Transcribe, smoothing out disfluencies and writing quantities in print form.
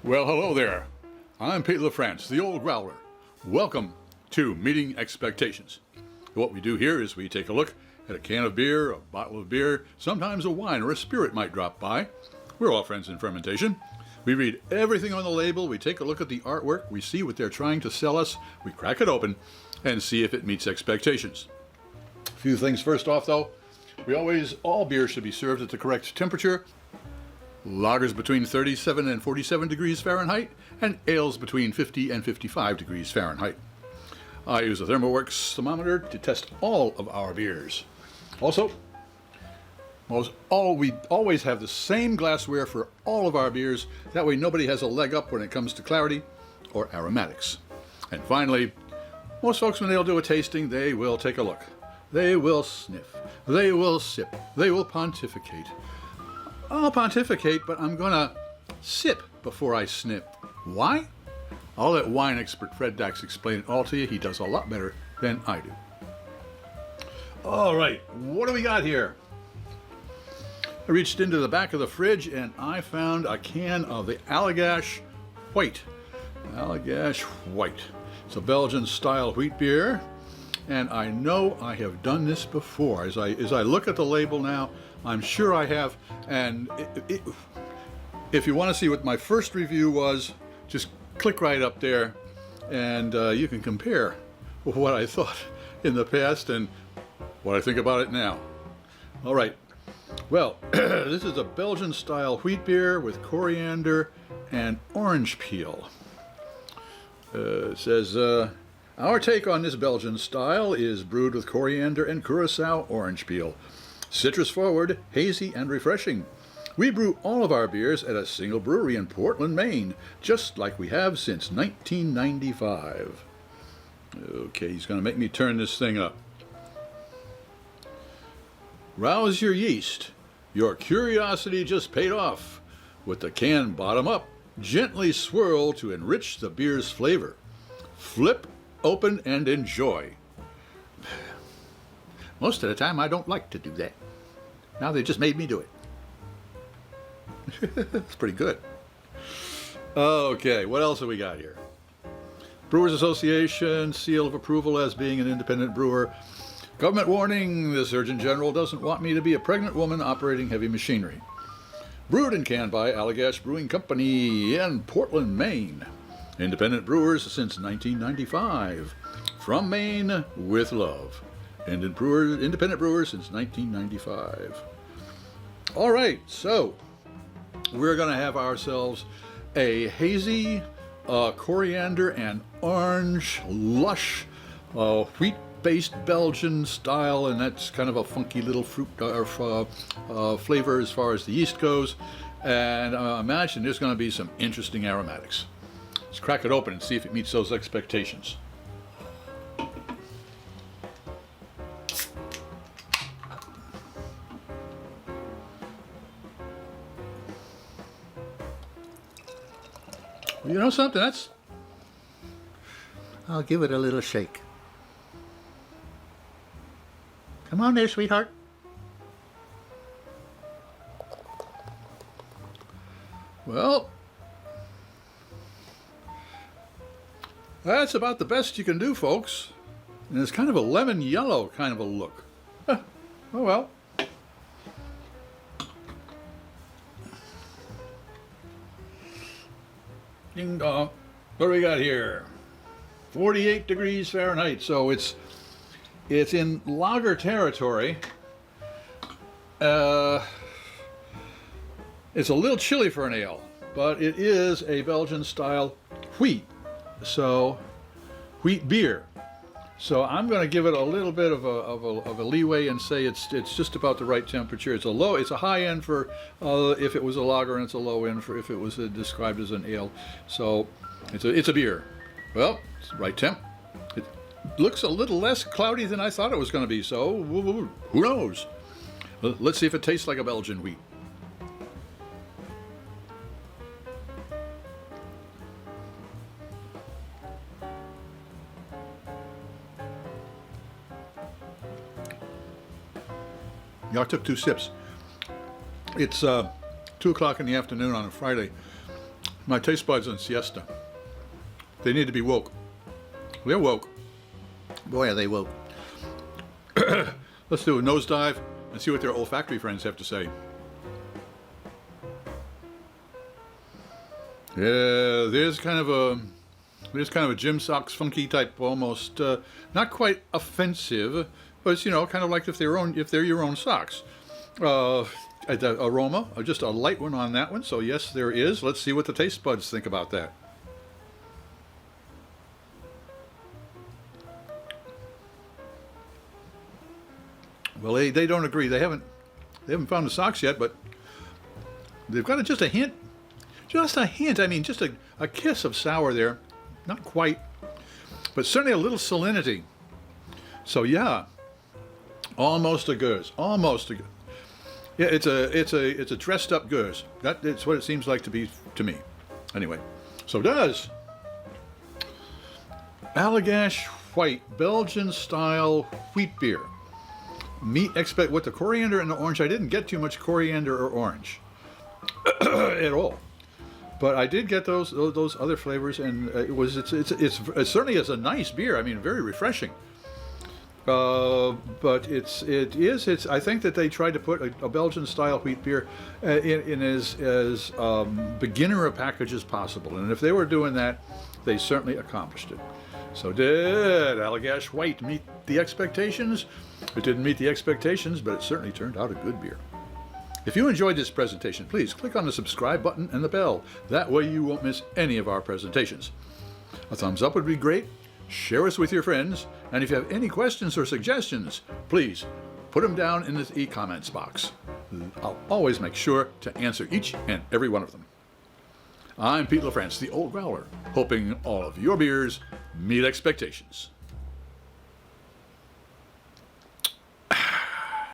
Well, hello there. I'm Pete LaFrance, the old Growler. Welcome to Meeting Expectations. What we do here is we take a look at a can of beer, a bottle of beer, sometimes a wine or a spirit might drop by. We're all friends in fermentation. We read everything on the label, we take a look at the artwork, we see what they're trying to sell us, we crack it open, and see if it meets expectations. A few things first off though. All beer should be served at the correct temperature. Lagers between 37 and 47 degrees Fahrenheit, and ales between 50 and 55 degrees Fahrenheit. I use a ThermoWorks thermometer to test all of our beers. Also, we always have the same glassware for all of our beers. That way nobody has a leg up when it comes to clarity or aromatics. And finally, most folks, when they'll do a tasting, they will take a look. They will sniff. They will sip. They will pontificate. I'll pontificate, but I'm gonna sip before I snip. Why? I'll let wine expert Fred Dax explain it all to you. He does a lot better than I do. All right, what do we got here? I reached into the back of the fridge and I found a can of the Allagash White. Allagash White. It's a Belgian-style wheat beer, and I know I have done this before. As I look at the label now, I'm sure I have, and if you want to see what my first review was, just click right up there, and you can compare what I thought in the past and what I think about it now. All right, well, this is a Belgian-style wheat beer with coriander and orange peel. It says, our take on this Belgian style is brewed with coriander and Curaçao orange peel. Citrus forward, hazy, and refreshing. We brew all of our beers at a single brewery in Portland, Maine, just like we have since 1995. Okay, he's going to make me turn this thing up. Rouse your yeast. Your curiosity just paid off. With the can bottom up, gently swirl to enrich the beer's flavor. Flip, open, and enjoy. Most of the time, I don't like to do that. Now they just made me do it. It's pretty good. Okay, what else have we got here? Brewers Association, seal of approval as being an independent brewer. Government warning, the Surgeon General doesn't want me to be a pregnant woman operating heavy machinery. Brewed and canned by Allagash Brewing Company in Portland, Maine. Independent brewers since 1995. From Maine with love. Independent brewers since 1995. All right, so we're going to have ourselves a hazy, coriander and orange, lush, wheat-based Belgian style, and that's kind of a funky little fruit flavor as far as the yeast goes. And I imagine there's going to be some interesting aromatics. Let's crack it open and see if it meets those expectations. You know something? I'll give it a little shake. Come on there, sweetheart. Well, that's about the best you can do, folks. And it's kind of a lemon yellow kind of a look. Oh well. Ding dong. What do we got here? 48 degrees Fahrenheit. So it's in lager territory. It's a little chilly for an ale, but it is a Belgian-style wheat. So wheat beer. So I'm going to give it a little bit of a leeway and say it's just about the right temperature. It's a high end for if it was a lager, and it's a low end for if it was described as an ale. So it's a beer. Well, it's the right temp. It looks a little less cloudy than I thought it was going to be. So who knows? Let's see if it tastes like a Belgian wheat. I took 2 sips. It's 2 o'clock in the afternoon on a Friday. My taste buds in siesta. They need to be woke. They're woke. Boy, are they woke. Let's do a nosedive and see what their olfactory friends have to say. Yeah, there's kind of a gym socks funky type, almost not quite offensive, but it's, you know, kind of like if they're your own socks. The aroma, just a light one on that one. So yes, there is. Let's see what the taste buds think about that. Well, they don't agree. They haven't found the socks yet, but they've got just a hint. Just a hint. I mean, just a kiss of sour there. Not quite, but certainly a little salinity. So yeah, almost a goose. Almost a goose. Yeah, it's a dressed up goose. That's what it seems like to be to me. Anyway, so does Allagash White Belgian-style wheat beer. With the coriander and the orange. I didn't get too much coriander or orange at all. But I did get those other flavors, and it certainly is a nice beer. I mean, very refreshing. But it's I think that they tried to put a Belgian-style wheat beer in as beginner a package as possible, and if they were doing that, they certainly accomplished it. So did Allagash White meet the expectations? It didn't meet the expectations, but it certainly turned out a good beer. If you enjoyed this presentation, please click on the subscribe button and the bell. That way you won't miss any of our presentations. A thumbs up would be great. Share us with your friends. And if you have any questions or suggestions, please put them down in the comments box. I'll always make sure to answer each and every one of them. I'm Pete LaFrance, the Old Growler, hoping all of your beers meet expectations.